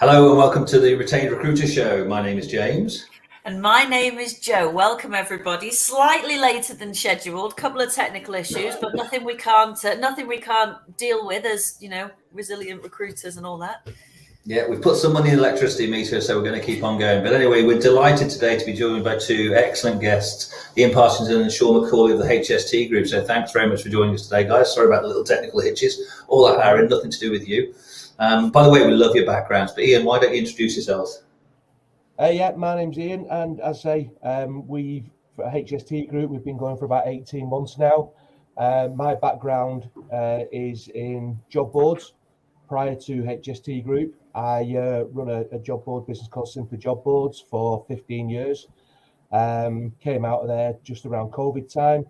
Hello and welcome to the Retained Recruiter Show. My name is James. And my name is Jo. Welcome everybody. Slightly later than scheduled, couple of technical issues, but nothing we can't deal with as, resilient recruiters and all that. Yeah, we've put some money in the electricity meter, so we're going to keep on going. But anyway, we're delighted today to be joined by two excellent guests, Ian Parsington and Sean McCauley of the HST Group. So thanks very much for joining us today, guys. Sorry about the little technical hitches. All that, Aaron, nothing to do with you. By the way, we love your backgrounds. But Ian, why don't you introduce yourselves? Yeah, my name's Ian, and as I say, we've for HST Group, we've been going for about 18 months now. My background is in job boards. Prior to HST Group, I run a job board business called Simply Job Boards for 15 years. Came out of there just around COVID time.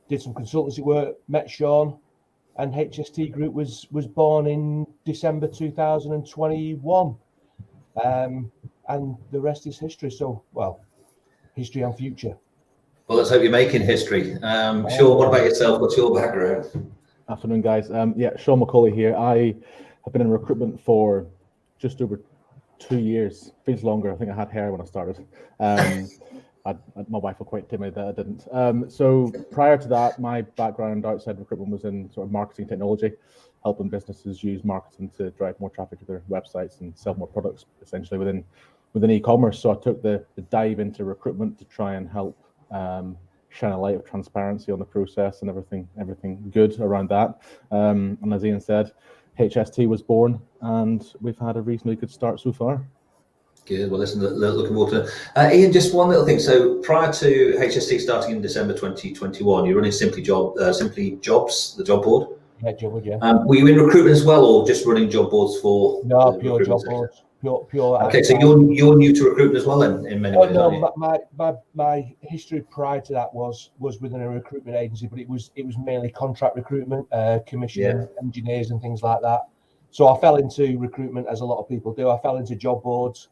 Did some consultancy work, met Sean, and HST Group was born in December 2021. And the rest is history. So, history and future. Well, let's hope you're making history. Sean, what about yourself? What's your background? Afternoon, guys. Sean McCauley here. I have been in recruitment for just over 2 years. Feels longer. I think I had hair when I started. My wife was quite timid that I didn't. So prior to that, my background outside recruitment was in sort of marketing technology, helping businesses use marketing to drive more traffic to their websites and sell more products, essentially within e-commerce. So I took the dive into recruitment to try and help shine a light of transparency on the process and everything good around that. And as Ian said, HST was born, and we've had a reasonably good start so far. Good. Well, listen, looking forward to it. Ian, just one little thing. So prior to HST starting in December 2021, you're running Simply Jobs, the job board. Yeah, job board, yeah. Were you in recruitment as well, or just running job boards for? No, pure job boards. Pure. Okay, so you're new to recruitment as well, then, in many ways. No, my history prior to that was within a recruitment agency, but it was mainly contract recruitment, commission engineers and things like that. So I fell into recruitment as a lot of people do. I fell into job boards.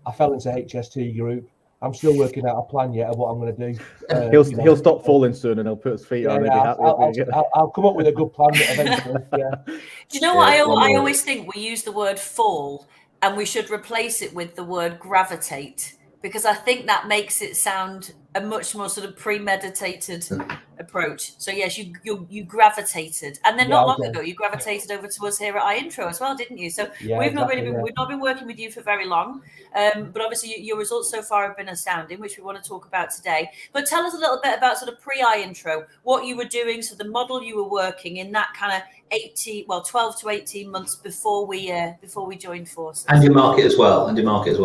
I fell into HST Group. I'm still working out a plan yet of what I'm going to do. He'll stop falling soon, and he'll put his feet on. I'll come up with a good plan eventually. Yeah. Do you know what I always think? We use the word fall, and we should replace it with the word gravitate, because I think that makes it sound a much more sort of premeditated approach. So yes, you gravitated, and then not long ago you gravitated over to us here at iIntro as well, didn't you? So we've not been working with you for very long, but obviously your results so far have been astounding, which we want to talk about today. But tell us a little bit about sort of pre-iIntro, what you were doing, so the model you were working in that kind of 12 to 18 months before we joined forces, and your market as well.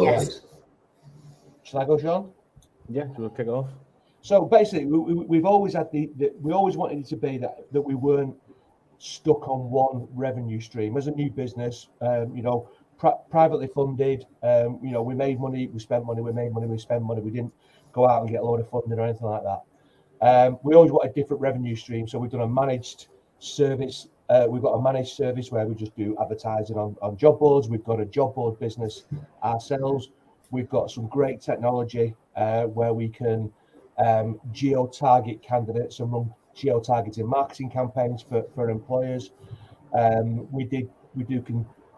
Yes. Shall I go, Sean? Yeah, we'll kick off. So basically, we've always had we always wanted it to be that we weren't stuck on one revenue stream as a new business. Privately funded. We made money, we spent money, we made money, we spent money. We didn't go out and get a load of funding or anything like that. We always wanted different revenue streams. So we've done a managed service. We've got a managed service where we just do advertising on job boards. We've got a job board business ourselves. We've got some great technology where we can geo-target candidates and run geo-targeting marketing campaigns for employers. We do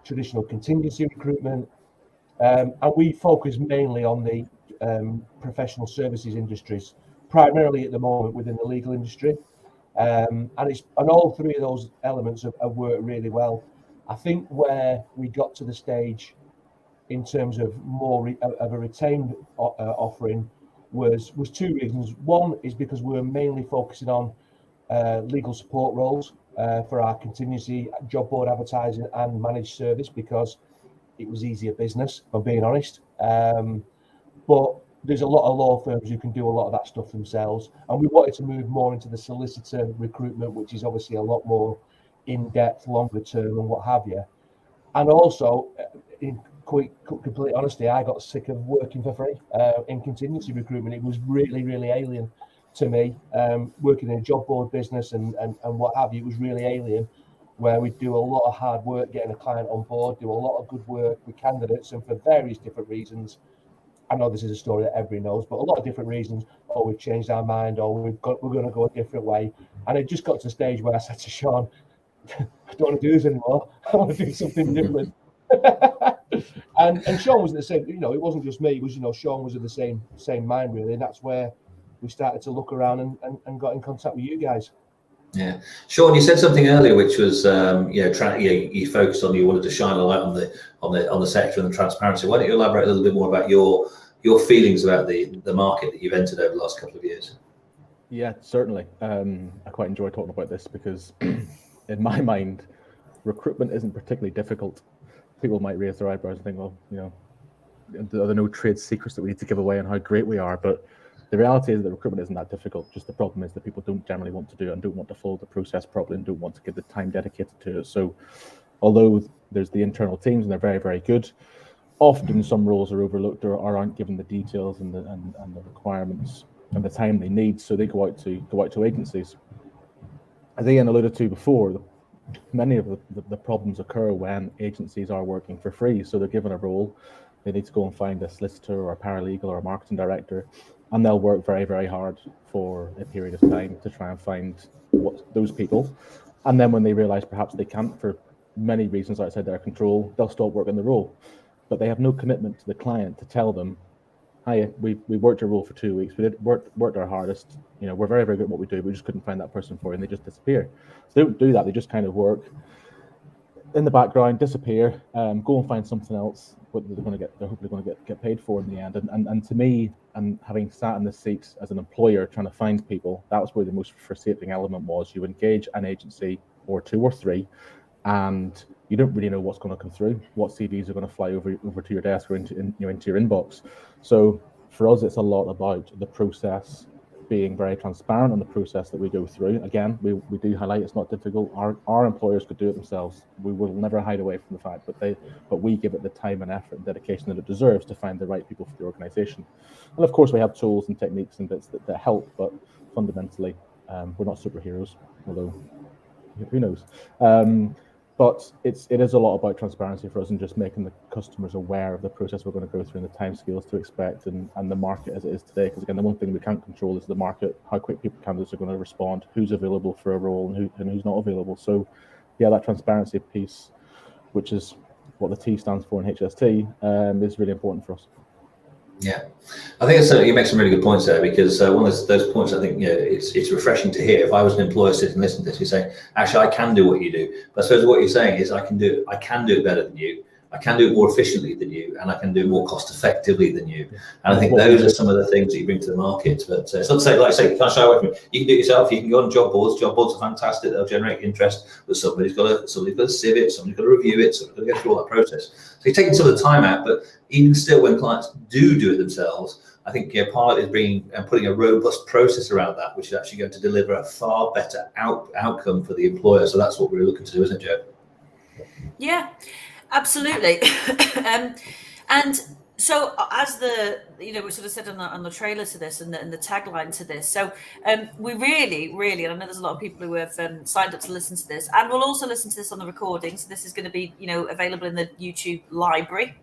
traditional contingency recruitment, and we focus mainly on the professional services industries, primarily at the moment within the legal industry. And all three of those elements have worked really well. I think where we got to the stage in terms of more of a retained offering was two reasons. One is because we were mainly focusing on legal support roles for our contingency job board advertising and managed service, because it was easier business, if I'm being honest. But there's a lot of law firms who can do a lot of that stuff themselves, and we wanted to move more into the solicitor recruitment, which is obviously a lot more in-depth, longer term and what have you. And also, in complete honesty, I got sick of working for free in contingency recruitment. It was really, really alien to me. Working in a job board business and what have you, it was really alien, where we do a lot of hard work getting a client on board, do a lot of good work with candidates, and for various different reasons. I know this is a story that everybody knows, but a lot of different reasons. Oh, we've changed our mind, or we're going to go a different way. And it just got to the stage where I said to Sean, I don't want to do this anymore. I want to do something different. and Sean was the same. You know, it wasn't just me. It was, you know, Sean was of the same mind really, and that's where we started to look around and got in contact with you guys. Yeah, Sean, you said something earlier, which was you focused on, you wanted to shine a light on the sector and the transparency. Why don't you elaborate a little bit more about your feelings about the market that you've entered over the last couple of years? Yeah, certainly. I quite enjoy talking about this because, in my mind, recruitment isn't particularly difficult. People might raise their eyebrows and think, well, you know, are there no trade secrets that we need to give away on how great we are? But the reality is that recruitment isn't that difficult. Just the problem is that people don't generally want to do it and don't want to follow the process properly and don't want to give the time dedicated to it. So although there's the internal teams and they're very, very good, often some roles are overlooked or aren't given the details and the requirements and the time they need. So they go out to agencies. As Ian alluded to before, many of the problems occur when agencies are working for free. So they're given a role, they need to go and find a solicitor or a paralegal or a marketing director, and they'll work very, very hard for a period of time to try and find those people. And then when they realize perhaps they can't, for many reasons outside their control, they'll stop working the role. But they have no commitment to the client to tell them, hi, we worked your role for 2 weeks, we worked our hardest, you know, we're very, very good at what we do, we just couldn't find that person for you, and they just disappear. So they don't do that, they just kind of work in the background, disappear, go and find something else, but they're hopefully going to get paid for in the end. And to me, and having sat in the seat as an employer trying to find people, that was where the most frustrating element was. You engage an agency or two or three, and you don't really know what's going to come through, what CVs are going to fly over to your desk or into your inbox. So for us, it's a lot about the process, being very transparent on the process that we go through. Again, we do highlight it's not difficult. Our employers could do it themselves. We will never hide away from the fact, but we give it the time and effort and dedication that it deserves to find the right people for the organisation. And of course, we have tools and techniques and bits that help, but fundamentally, we're not superheroes, although who knows. But it is a lot about transparency for us and just making the customers aware of the process we're going to go through and the timescales to expect and the market as it is today. Because again, the one thing we can't control is the market, how quick candidates are going to respond, who's available for a role and who's not available. So yeah, that transparency piece, which is what the T stands for in HST, is really important for us. Yeah, I think you make some really good points there, because one of those points, I think, it's refreshing to hear. If I was an employer sitting and listening to this, you're saying, actually, I can do what you do. But I suppose what you're saying is I can do it better than you. I can do it more efficiently than you, and I can do it more cost effectively than you. And I think those are some of the things that you bring to the market. But it's not to say, like I say, you can't shy away from it. You can do it yourself. You can go on job boards. Job boards are fantastic. They'll generate interest. But somebody's got to sieve it. Somebody's got to review it. Somebody's got to go through all that process. So you're taking some of the time out. But even still, when clients do it themselves, I think part of it is bringing and putting a robust process around that, which is actually going to deliver a far better outcome for the employer. So that's what we're looking to do, isn't it, Joe? Yeah. Absolutely. And so as we sort of said on the trailer to this and the tagline to this, so we really, and I know there's a lot of people who have signed up to listen to this and will also listen to this on the recording. So this is going to be, available in the YouTube library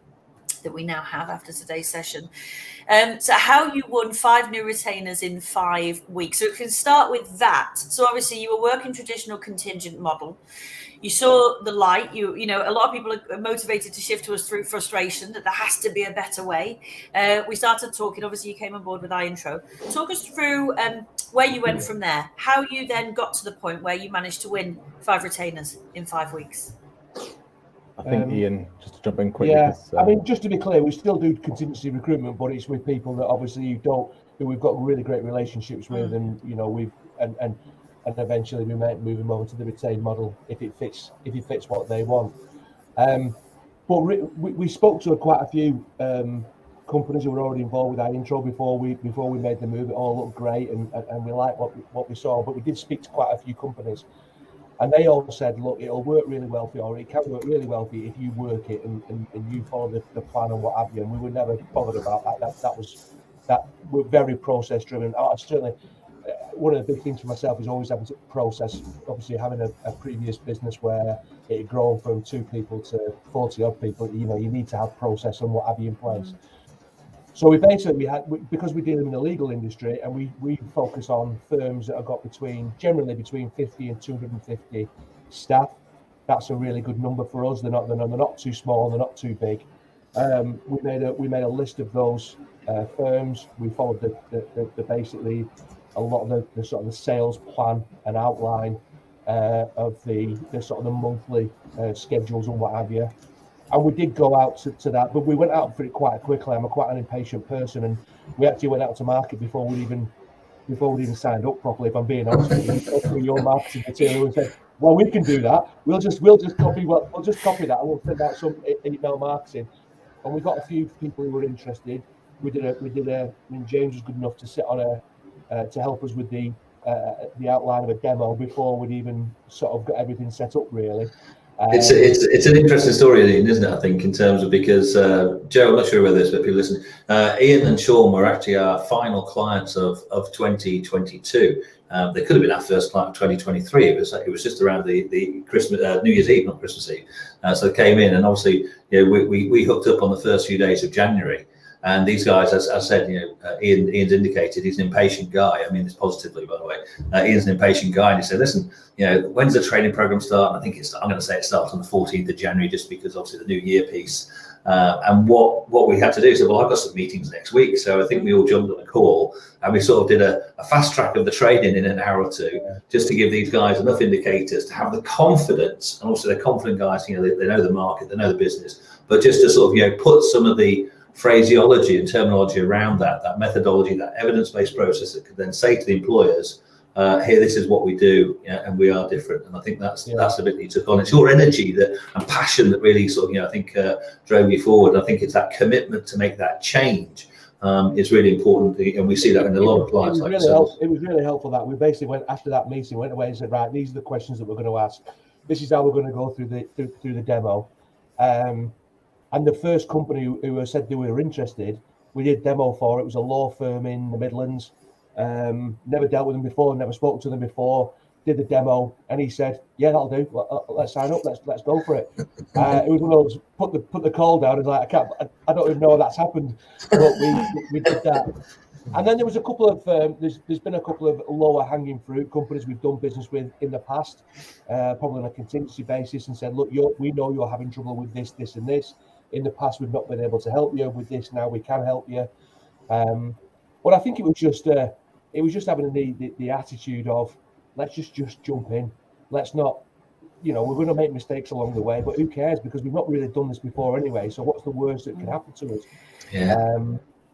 that we now have after today's session. So how you won 5 new retainers in 5 weeks. So we can start with that. So obviously you were working traditional contingent model. You saw the light. A lot of people are motivated to shift to us through frustration that there has to be a better way. We started talking. Obviously, you came on board with our intro. Talk us through where you went from there. How you then got to the point where you managed to win 5 retainers in 5 weeks. I think Ian, just to jump in quickly. Yeah, I mean, just to be clear, we still do contingency recruitment, but it's with people that obviously who we've got really great relationships with, and and eventually we might move them over to the retained model if it fits what they want. But we spoke to quite a few companies who were already involved with our intro before we made the move. It all looked great, and we liked what we saw. But we did speak to quite a few companies, and they all said, look, it'll work really well for you, or it can work really well for you if you work it and you follow the plan and what have you. And we were never bothered about that. We're very process driven. Certainly. One of the big things for myself is always having to process, obviously having a previous business where it had grown from 2 people to 40 odd people, you need to have process and what have you in place. So we basically because we deal in the legal industry, and we focus on firms that have got generally between 50 and 250 staff. that's a really good number for us. They're not too small, they're not too big. We made a list of those firms. We followed the basically a lot of the sort of the sales plan and outline of the sort of the monthly schedules and what have you. And we did go out to that, but we went out for it quite quickly. I'm quite an impatient person, and we actually went out to market before we even signed up properly. If I'm being honest with you, we went through your marketing material and said, "Well, we can do that. We'll just copy that, and we'll send out some email marketing." And we got a few people who were interested. We did a. I mean, James was good enough to sit on to help us with the outline of a demo before we'd even sort of got everything set up, really. It's an interesting story, Ian, isn't it? I think in terms of because Joe, I'm not sure whether this, but people listen. Ian and Sean were actually our final clients of 2022. They could have been our first client of 2023. It was just around the Christmas, New Year's Eve, not Christmas Eve. So they came in, and obviously, we hooked up on the first few days of January. And these guys, as I said, Ian's indicated he's an impatient guy. I mean this positively, by the way. Ian's an impatient guy, and he said, "Listen, when's the training program start?" And I think I'm going to say it starts on the 14th of January, just because obviously the New Year piece. And what we had to do is, well, I've got some meetings next week, so I think we all jumped on a call, and we sort of did a fast track of the training in an hour or two, just to give these guys enough indicators to have the confidence, and also they're confident guys. They know the market, they know the business, but just to sort of put some of the phraseology and terminology around that methodology, that evidence-based process that could then say to the employers, here, this is what we do, and we are different. And I think that's the bit that you took on. It's your energy and passion that really sort of, I think, drove you forward. I think it's that commitment to make that change is really important, and we see that in a lot of clients. It was really helpful that we basically went after that meeting, went away and said, right, these are the questions that we're going to ask. This is how we're going to go through the demo. And the first company who said they were interested, we did demo for. It was a law firm in the Midlands. Never dealt with them before, never spoken to them before. Did the demo, and he said, "Yeah, that'll do. Let's sign up. Let's go for it." It was one of those put the call down. And like, I don't even know how that's happened, but we did that. And then there was a couple of there's been a couple of lower hanging fruit companies we've done business with in the past, probably on a contingency basis, and said, "Look, we know you're having trouble with this, and this. In the past, we've not been able to help you with this. Now we can help you." But I think it was just having the attitude of, let's just jump in. Let's not, we're going to make mistakes along the way, but who cares? Because we've not really done this before anyway. So what's the worst that can happen to us? Yeah.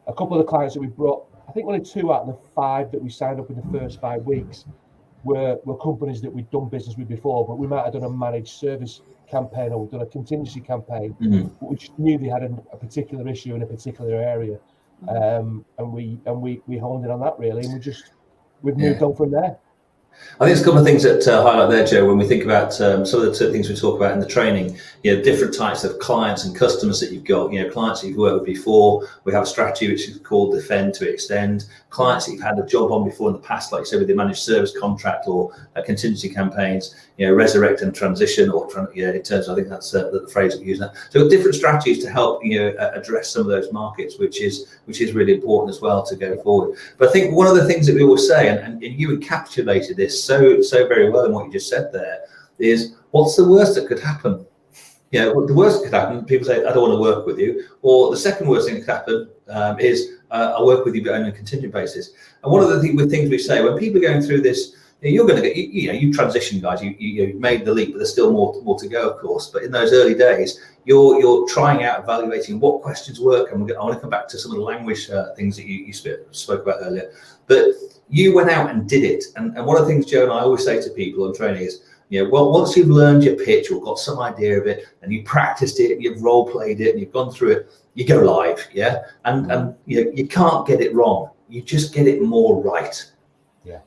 A couple of the clients that we brought, I think only 2 out of the 5 that we signed up in the first 5 weeks were companies that we'd done business with before, but we might have done a managed service campaign, or we've done a contingency campaign, but we just knew they had a particular issue in a particular area, and we honed in on that really, and we've moved on from there. I think there's a couple of things that highlight there, Joe, when we think about some of the things we talk about in the training, different types of clients and customers that you've got, clients that you've worked with before. We have a strategy which is called Defend to Extend. Clients that you've had a job on before in the past, like you said, with the managed service contract or contingency campaigns, resurrect and transition, or in terms of, I think that's the phrase that we use now. So different strategies to help address some of those markets, which is really important as well to go forward. But I think one of the things that we always say, and you encapsulated this so very well in what you just said there, is what's the worst that could happen? The worst that could happen, people say, I don't want to work with you. Or the second worst thing that could happen is I'll work with you, but on a contingent basis. And one of the things we say, when people are going through this, you're going to get, you transition guys, you made the leap, but there's still more to go, of course. But in those early days, you're trying out, evaluating what questions work. And I want to come back to some of the language things that you spoke about earlier. But you went out and did it. And one of the things Joe and I always say to people on training is, well, once you've learned your pitch or got some idea of it, and you practiced it, and you've role played it, and you've gone through it, you go live, and you can't get it wrong. You just get it more right.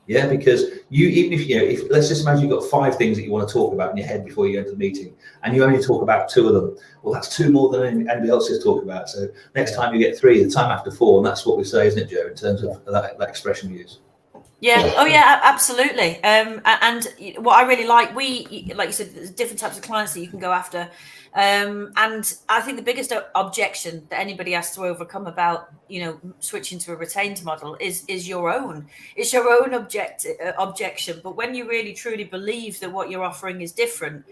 Yeah, because even if let's just imagine you've got 5 things that you want to talk about in your head before you go into the meeting, and you only talk about 2 of them. Well, that's 2 more than anybody else is talking about. So next time you get 3, the time after 4, and that's what we say, isn't it, Joe? In terms of that expression we use. Yeah. Oh, yeah. Absolutely. And what I really like you said, there's different types of clients that you can go after. And I think the biggest objection that anybody has to overcome about, switching to a retained model is your own. It's your own objection. But when you really truly believe that what you're offering is different,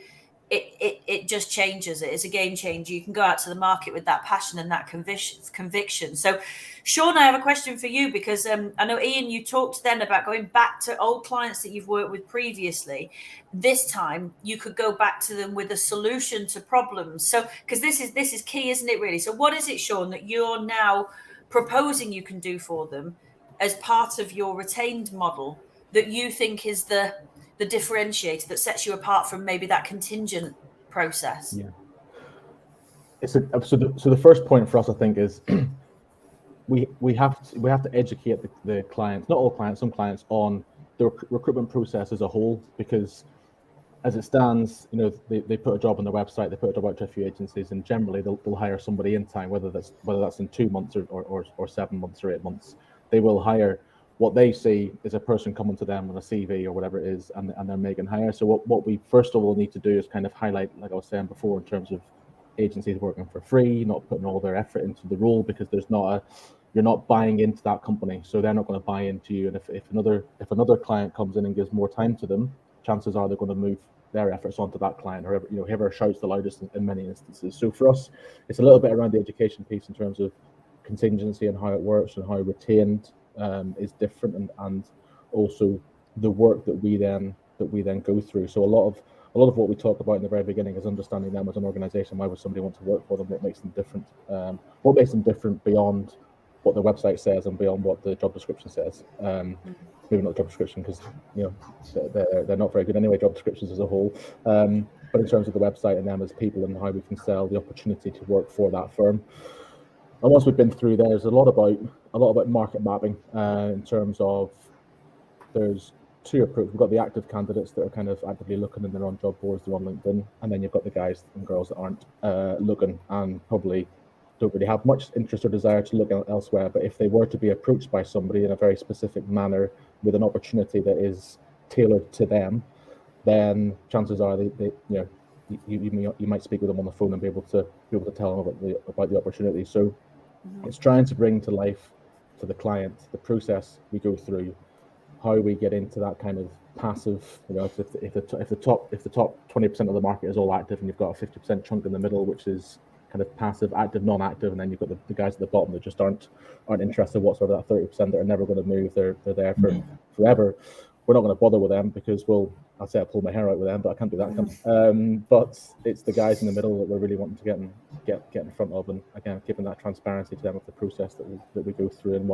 it just changes it. It's a game changer. You can go out to the market with that passion and that conviction. So, Sean, I have a question for you, because I know, Ian, you talked then about going back to old clients that you've worked with previously. This time you could go back to them with a solution to problems. So, because this is key, isn't it, really? So what is it, Sean, that you're now proposing you can do for them as part of your retained model that you think is the differentiator that sets you apart from maybe that contingent process? Yeah. So the first point for us, I think, is we have to educate the clients, not all clients, some clients, on the recruitment process as a whole, because as it stands, they put a job on their website, they put a job out to a few agencies, and generally they'll hire somebody in time, whether that's in 2 months or 7 months or 8 months. They will hire. What they see is a person coming to them with a CV or whatever it is, and they're making hire. So what we first of all need to do is kind of highlight, like I was saying before, in terms of agencies working for free, not putting all their effort into the role, because you're not buying into that company, so they're not going to buy into you. And if another client comes in and gives more time to them, chances are they're going to move their efforts onto that client, or whoever shouts the loudest in many instances. So for us, it's a little bit around the education piece in terms of contingency and how it works and how retained is different, and also the work that we then go through. So a lot of what we talk about in the very beginning is understanding them as an organization. Why would somebody want to work for them? What makes them different? What makes them different beyond what the website says and beyond what the job description says? Maybe not the job description, because they're not very good anyway, job descriptions as a whole. But in terms of the website and them as people and how we can sell the opportunity to work for that firm. And once we've been through, there's a lot about market mapping in terms of there's two approaches. We've got the active candidates that are kind of actively looking, and they're on job boards, they're on LinkedIn, and then you've got the guys and girls that aren't looking and probably don't really have much interest or desire to look elsewhere. But if they were to be approached by somebody in a very specific manner with an opportunity that is tailored to them, then chances are you might speak with them on the phone and be able to tell them about the opportunity. So it's trying to bring to life to the client the process we go through, how we get into that kind of passive. If the top 20% of the market is all active, and you've got a 50% chunk in the middle, which is kind of passive, active, non-active, and then you've got the guys at the bottom that just aren't interested whatsoever. That 30% that are never going to move, they're there for forever. We're not going to bother with them, because I'll pull my hair out with them, but I can't do that. But it's the guys in the middle that we're really wanting to get in front of, and again, giving that transparency to them of the process that we go through, and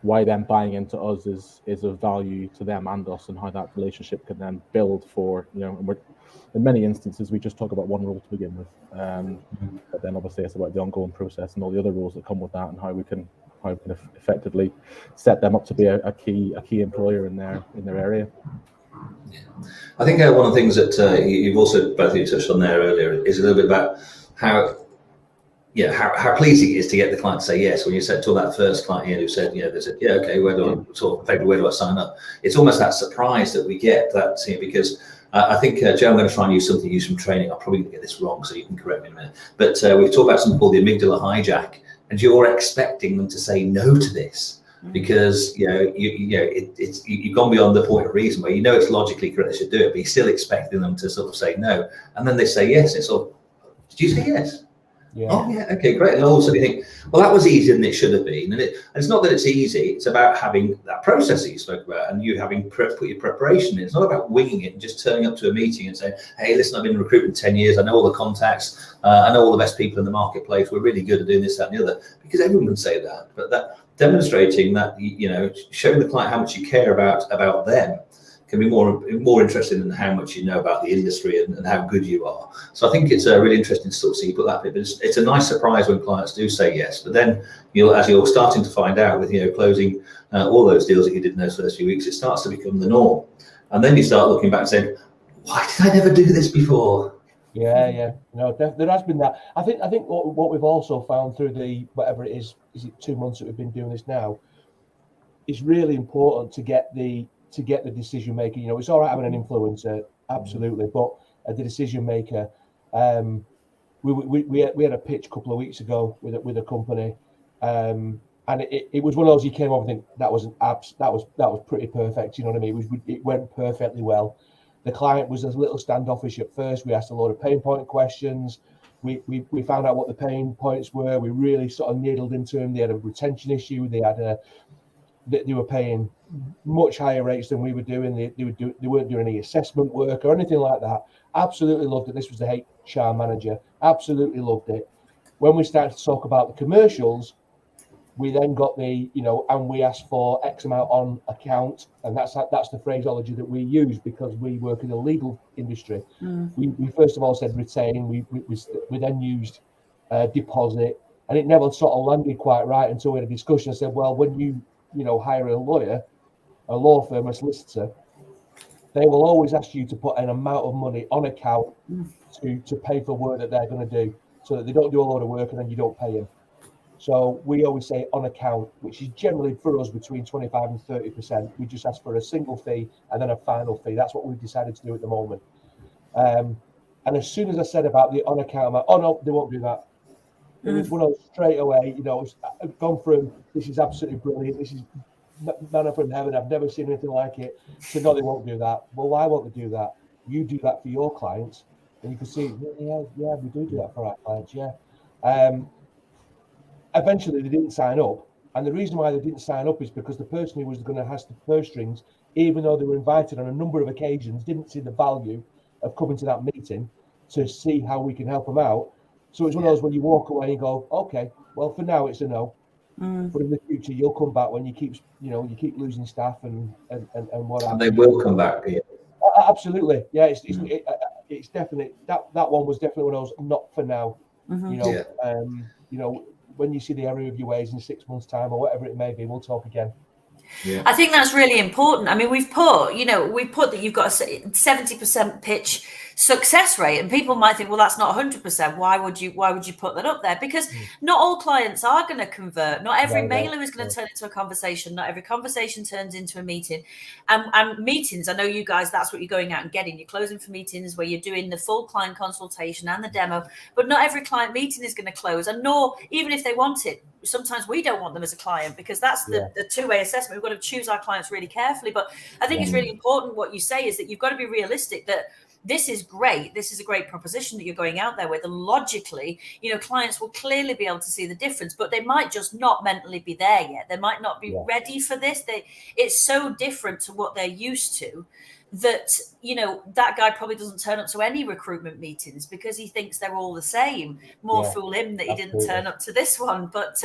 why them buying into us is of value to them and us, and how that relationship can then build for, and we're, in many instances, we just talk about one role to begin with, but then obviously it's about the ongoing process and all the other roles that come with that, and how we can effectively set them up to be a key employer in their area. Yeah. I think one of the things that you've also both of you touched on there earlier is a little bit about how pleasing it is to get the client to say yes. When you said to that first client who said, they said, yeah, okay, where do I sign up? It's almost that surprise that we get, because I think, Joe, I'm going to try and use something used from training. I'll probably get this wrong, so you can correct me in a minute. But we've talked about something called the amygdala hijack, and you're expecting them to say no to this because you've gone beyond the point of reason where it's logically correct they should do it, but you're still expecting them to sort of say no, and then they say yes. It's sort of, did you say yes? Yeah. Oh yeah, okay, great. And all of a sudden you think, well, that was easier than it should have been. And it's not that it's easy, it's about having that process that you spoke about, and you having put your preparation in. It's not about winging it and just turning up to a meeting and saying, hey, listen, I've been in recruitment 10 years, I know all the contacts, I know all the best people in the marketplace, we're really good at doing this, that, and the other, because everyone can say that. But that demonstrating that, showing the client how much you care about them can be more interesting than how much you know about the industry and how good you are. So I think it's really interesting to sort of see you put that bit. But it's a nice surprise when clients do say yes. But then, as you're starting to find out with closing all those deals that you did in those first few weeks, it starts to become the norm. And then you start looking back and saying, why did I never do this before? Yeah. No, there has been that. I think what we've also found through the whatever it is it 2 months that we've been doing this now, it's really important to get the decision maker. It's all right having an influencer, absolutely, but the decision maker. We had a pitch a couple of weeks ago with a company, and it was one of those you came over and think that was pretty perfect. You know what I mean? It went perfectly well, The client was a little standoffish at first. We asked a lot of pain point questions. We found out what the pain points were. We really sort of needled into them. They had a retention issue. They were paying much higher rates than we were doing. They weren't doing any assessment work or anything like that. Absolutely loved it. This was the HR manager. Absolutely loved it. When we started to talk about the commercials, we then got and we asked for X amount on account, and that's the phraseology that we use because we work in the legal industry. We first of all said retain. We then used deposit, and it never sort of landed quite right until we had a discussion. I said, well, when you hire a lawyer, a law firm, a solicitor, they will always ask you to put an amount of money on account to pay for work that they're going to do, so that they don't do a load of work and then you don't pay them. So we always say on account, which is generally for us between 25 and 30%. We just ask for a single fee and then a final fee. That's what we've decided to do at the moment. And as soon as I said about the on account, I'm like, oh no, they won't do that. It was one of those straight away, I've gone from, this is absolutely brilliant, this is manna from heaven, I've never seen anything like it, so no, they won't do that. Well, why won't they do that? You do that for your clients, and you can see, yeah, we do that for our clients, yeah. Eventually, they didn't sign up, and the reason why they didn't sign up is because the person who was going to have the purse strings, even though they were invited on a number of occasions, didn't see the value of coming to that meeting to see how we can help them out. So it's one of those when you walk away and go, okay, well, for now it's a no, but in the future you'll come back when you keep losing staff and what. And they will come back. Yeah. Absolutely, yeah. It's definitely that one was definitely one of those not for now. When you see the error of your ways in 6 months' time or whatever it may be, we'll talk again. Yeah. I think that's really important. I mean, we've put that you've got a 70% pitch success rate, and people might think, well, that's not 100%. Why would you put that up there? Because not all clients are going to convert. Not every mailer is going to turn into a conversation. Not every conversation turns into a meeting. And meetings, I know you guys, that's what you're going out and getting. You're closing for meetings where you're doing the full client consultation and the demo, but not every client meeting is going to close. And nor, even if they want it, sometimes we don't want them as a client, because that's the two-way assessment. We've got to choose our clients really carefully. But I think it's really important what you say is that you've got to be realistic that this is great. This is a great proposition that you're going out there with. And logically, clients will clearly be able to see the difference, but they might just not mentally be there yet. They might not be ready for this. It's so different to what they're used to that, that guy probably doesn't turn up to any recruitment meetings because he thinks they're all the same. More fool him that he didn't turn up to this one. But,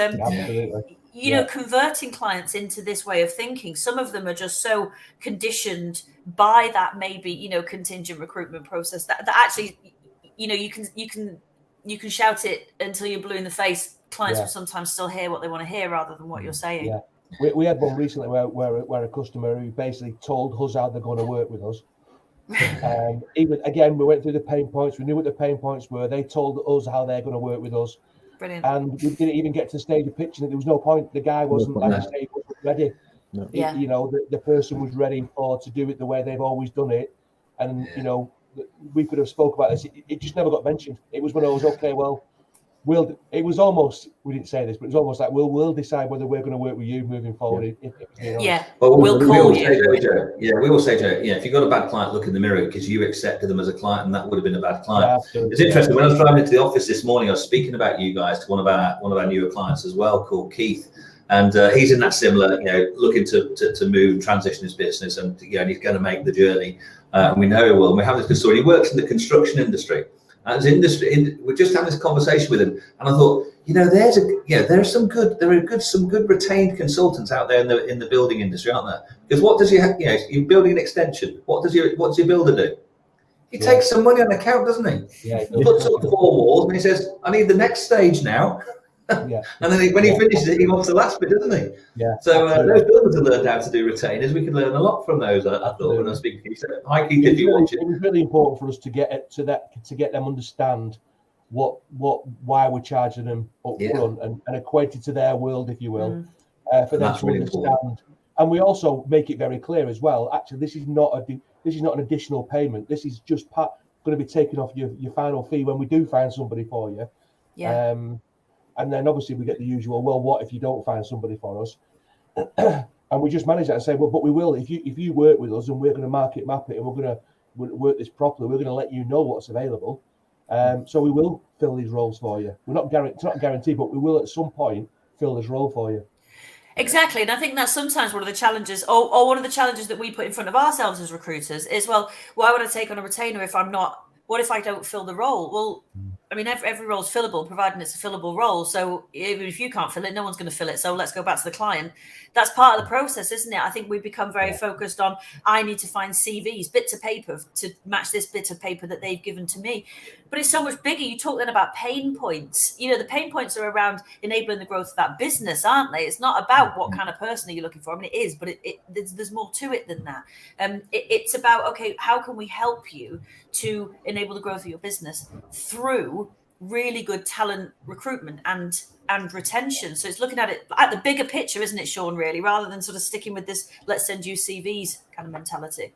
converting clients into this way of thinking, some of them are just so conditioned by that maybe, contingent recruitment process that actually, you can shout it until you're blue in the face. Clients will sometimes still hear what they want to hear rather than what you're saying. Yeah. We had one recently where a customer who basically told us how they're going to work with us. We went through the pain points. We knew what the pain points were. They told us how they're going to work with us. Brilliant. And we didn't even get to the stage of pitching it. There was no point. The guy wasn't, like I say, wasn't ready. No. The person was ready to do it the way they've always done it. And, we could have spoke about this. It just never got mentioned. It was one of those, okay, well, it was almost, we didn't say this, but it was almost like we'll decide whether we're going to work with you moving forward. Well, we'll call you. We will say, Joe, if you've got a bad client, look in the mirror because you accepted them as a client and that would have been a bad client. It's interesting. When I was driving into the office this morning, I was speaking about you guys to one of our newer clients as well, called Keith. And he's in that similar, looking to move and transition his business, and he's going to make the journey. And we know he will. And we have this good story. He works in the construction industry. As industry, we're just having this conversation with him, and I thought, there are some good retained consultants out there in the building industry, aren't there? Because what does you're building an extension. What does your builder do? He takes some money on account, doesn't he? Yeah. He puts up 4 walls and he says, "I need the next stage now." And then when he finishes it, he wants the last bit, doesn't he? Yeah. So those builders have learned how to do retainers. We can learn a lot from those. I thought when I was speaking to you, hi Keith, if you watch it. It was really important for us to get to that, to get them understand why we're charging them up front and equate it to their world, if you will, for them to really understand. Important. And we also make it very clear as well. Actually, this is not an additional payment. This is just going to be taken off your final fee when we do find somebody for you. Yeah. And then obviously we get the usual, well, what if you don't find somebody for us? And we just manage that and say, well, but we will. If you work with us and we're going to market map it and we're work this properly, we're going to let you know what's available. So we will fill these roles for you. It's not guaranteed, but we will at some point fill this role for you. Exactly. And I think that's sometimes one of the challenges, or one of the challenges that we put in front of ourselves as recruiters is, well, why would I take on a retainer if I'm not, what if I don't fill the role? Well, I mean, every role is fillable, providing it's a fillable role. So even if you can't fill it, no one's going to fill it. So let's go back to the client. That's part of the process, isn't it? I think we've become very focused on, I need to find CVs, bits of paper to match this bit of paper that they've given to me. But it's so much bigger. You talk then about pain points. You know, the pain points are around enabling the growth of that business, aren't they? It's not about what kind of person are you looking for. I mean, it is, but there's more to it than that. It's about, okay, how can we help you to enable the growth of your business through really good talent recruitment and retention? So it's looking at it at the bigger picture, isn't it, Sean, really, rather than sort of sticking with this let's send you CVs kind of mentality.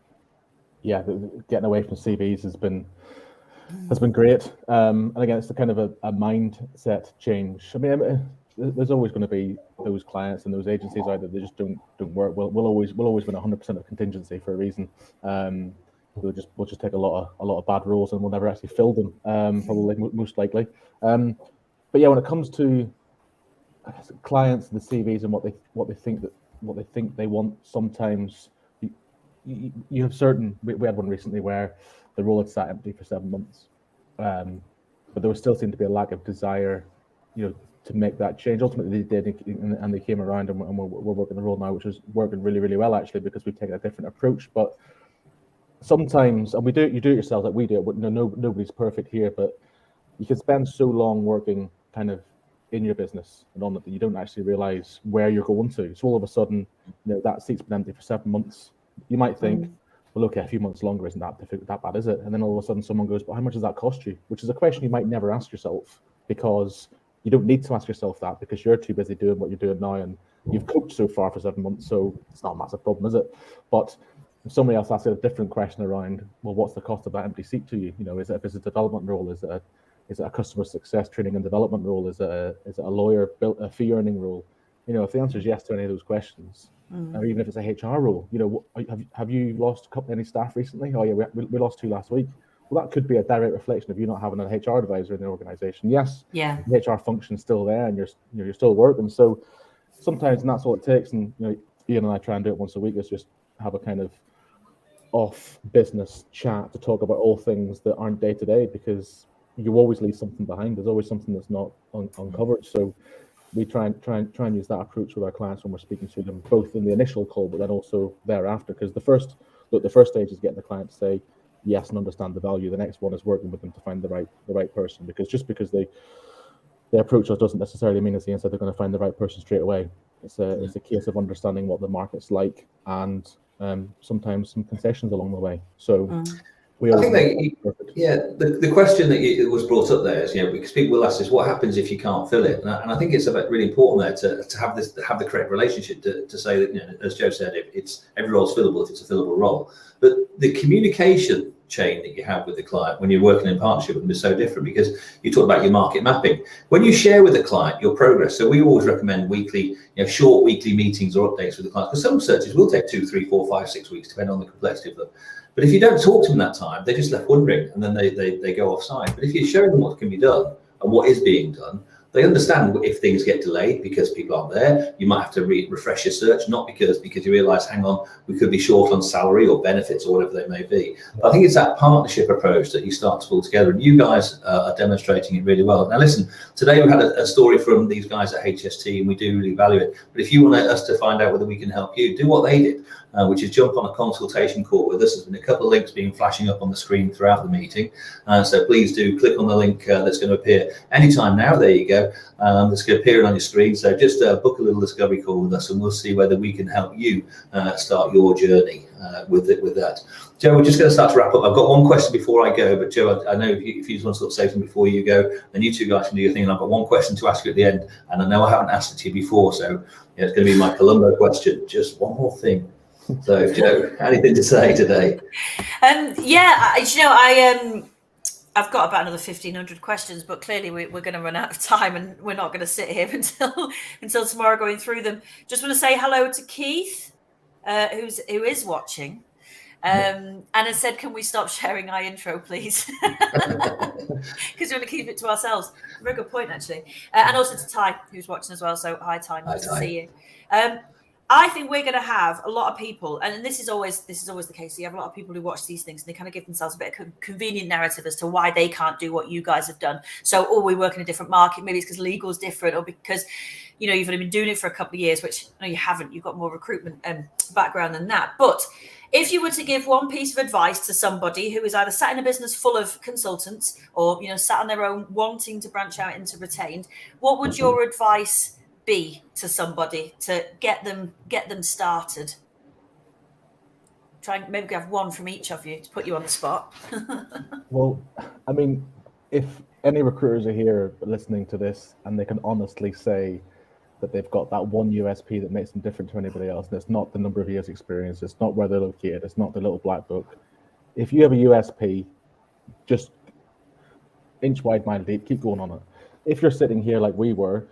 Yeah, getting away from CVs has been great. And again, it's the kind of a mindset change. I mean, there's always going to be those clients and those agencies out there that just don't work. We'll always win 100% of contingency for a reason. We'll just take a lot of bad roles and we'll never actually fill them, probably most likely. But yeah, when it comes to clients and the CVs and what they think they want, sometimes you have certain. We had one recently where the role had sat empty for 7 months, but there was still seemed to be a lack of desire, to make that change. Ultimately, they did, and they came around, and we're working the role now, which is working really, really well actually, because we've taken a different approach. But sometimes, and you do it yourself, like we do it. Nobody's perfect here, but you can spend so long working kind of in your business and on it that you don't actually realize where you're going to. So all of a sudden, that seat's been empty for 7 months. You might think, well, okay, a few months longer isn't that bad, is it? And then all of a sudden someone goes, but how much does that cost you? Which is a question you might never ask yourself, because you don't need to ask yourself that, because you're too busy doing what you're doing now, and you've coped so far for 7 months, so it's not a massive problem, is it? But if somebody else asks a different question around, well, what's the cost of that empty seat to you? Is it a business development role? Is it a customer success training and development role? Is it a lawyer a fee earning role? If the answer is yes to any of those questions, or even if it's a HR role, have you lost any staff recently? Oh yeah, we lost 2 last week. Well, that could be a direct reflection of you not having an HR advisor in the organization. Yes, the HR function's still there, and you're still working. So sometimes, and that's all it takes. And Ian and I try and do it once a week. Is just have a kind of off business chat to talk about all things that aren't day to day, because you always leave something behind. There's always something that's not uncovered. So we try and use that approach with our clients when we're speaking to them, both in the initial call, but then also thereafter. Because the first stage is getting the client to say yes and understand the value. The next one is working with them to find the right person. Because just because they approach us doesn't necessarily mean it's the answer they're going to find the right person straight away. It's a case of understanding what the market's like, and sometimes some concessions along the way. So I think the question that was brought up there is, because people will ask us, what happens if you can't fill it? And I think it's really important there to have the correct relationship to say that, as Joe said, it's every role's fillable if it's a fillable role. But the communication chain that you have with the client when you're working in partnership with them is so different, because you talk about your market mapping. When you share with the client your progress, so we always recommend weekly, short weekly meetings or updates with the client, because some searches will take 2, 3, 4, 5, 6 weeks, depending on the complexity of them. But if you don't talk to them that time, they're just left wondering, and then they go offside. But if you show them what can be done and what is being done, they understand if things get delayed because people aren't there. You might have to refresh your search, not because you realise, hang on, we could be short on salary or benefits or whatever they may be. But I think it's that partnership approach that you start to pull together, and you guys are demonstrating it really well. Now listen, today we had a story from these guys at HST, and we do really value it. But if you want us to find out whether we can help you, do what they did. Which is jump on a consultation call with us. There's been a couple of links being flashing up on the screen throughout the meeting. So please do click on the link that's going to appear anytime now. There you go. That's going to appear on your screen. So just book a little discovery call with us, and we'll see whether we can help you start your journey with that. Joe, we're just going to start to wrap up. I've got one question before I go, but Joe, I know if you just want to sort of say something before you go, then you two guys can do your thing. And I've got one question to ask you at the end, and I know I haven't asked it to you before, so it's going to be my Columbo question. Just one more thing. So, Joe, anything to say today? I've got about another 1,500 questions, but clearly we're going to run out of time, and we're not going to sit here until tomorrow going through them. Just want to say hello to Keith, who is watching. Anna said, can we stop sharing our intro, please? Because we want to keep it to ourselves. Very good point, actually. And also to Ty, who's watching as well. So hi, Ty, nice to see you. I think we're going to have a lot of people, and this is always the case. You have a lot of people who watch these things, and they kind of give themselves a bit of convenient narrative as to why they can't do what you guys have done. So, we work in a different market. Maybe it's because legal is different, or because you've only been doing it for a couple of years, which no, you haven't. You've got more recruitment background than that. But if you were to give one piece of advice to somebody who is either sat in a business full of consultants, or sat on their own, wanting to branch out into retained, what would your advice be to somebody to get them started? Try and maybe have one from each of you to put you on the spot. Well, I mean, if any recruiters are here listening to this and they can honestly say that they've got that one USP that makes them different to anybody else, and it's not the number of years experience, it's not where they're located, it's not the little black book. If you have a USP, just inch wide, mile deep, keep going on it. If you're sitting here like we were,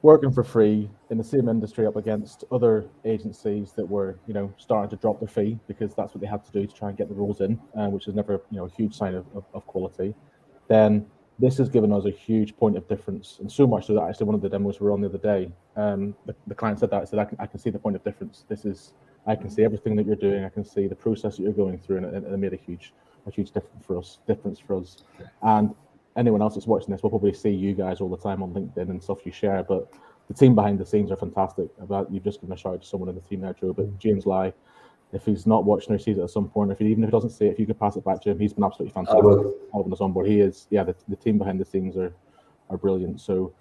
working for free in the same industry up against other agencies that were, starting to drop their fee because that's what they had to do to try and get the roles in, which is never, a huge sign of quality, then this has given us a huge point of difference. And so much so that actually one of the demos we were on the other day, the client said that, I can see the point of difference. I can see everything that you're doing. I can see the process that you're going through, and it made a huge difference for us. And anyone else that's watching this will probably see you guys all the time on LinkedIn and stuff you share, but the team behind the scenes are fantastic. You've just given a shout out to someone in the team there, Joe, but James Lai, if he's not watching or sees it at some point, even if he doesn't see it, if you could pass it back to him, he's been absolutely fantastic helping us on board. He is, the team behind the scenes are brilliant. So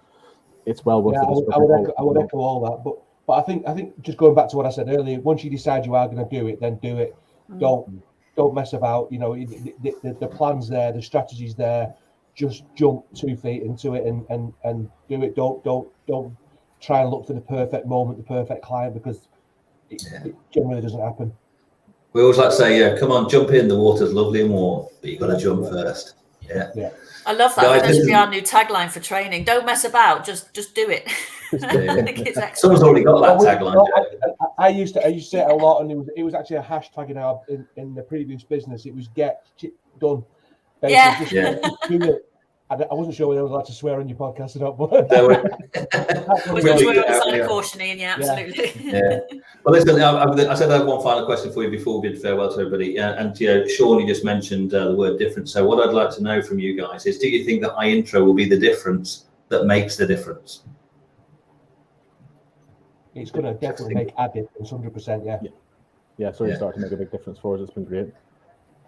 it's well worth it. I would echo all that, but I think just going back to what I said earlier, once you decide you are going to do it, then do it. Don't mess about. The plan's there, the strategy's there. Just jump 2 feet into it and do it. Don't try and look for the perfect moment, the perfect client, because it generally doesn't happen. We always like to say, come on, jump in. The water's lovely and warm, but you've got to jump first. Yeah. I love that. Guys, that should be our new tagline for training. Don't mess about. Just do it. Someone's already got that tagline. I used to say it a lot, and it was actually a hashtag in the previous business. It was get done. Basically, do it. I wasn't sure whether I was allowed to swear on your podcast or not, but we're on the side of cautioning, absolutely. Yeah. Well, listen, I said I have one final question for you before we bid farewell to everybody. And Sean, you just mentioned the word difference. So what I'd like to know from you guys is, do you think that iIntro will be the difference that makes the difference? It's going to definitely make a difference, 100%. Yeah. So it's starting to make a big difference for us. It's been great.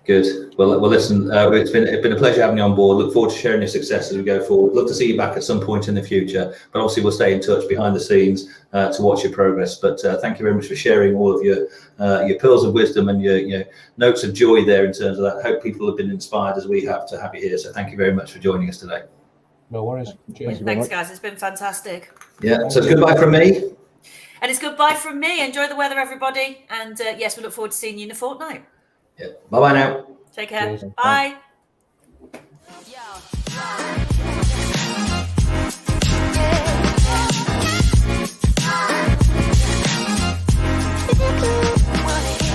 Good. Well, listen, it's been a pleasure having you on board. Look forward to sharing your success as we go forward. Love to see you back at some point in the future, but obviously we'll stay in touch behind the scenes to watch your progress. But thank you very much for sharing all of your pearls of wisdom and your notes of joy there in terms of that. I hope people have been inspired as we have to have you here. So thank you very much for joining us today. No worries. Cheers. Thanks, guys. It's been fantastic. Yeah. So it's goodbye from me. And it's goodbye from me. Enjoy the weather, everybody. And yes, we look forward to seeing you in a fortnight. Yeah. Bye-bye now. Take care. Cheers. Bye.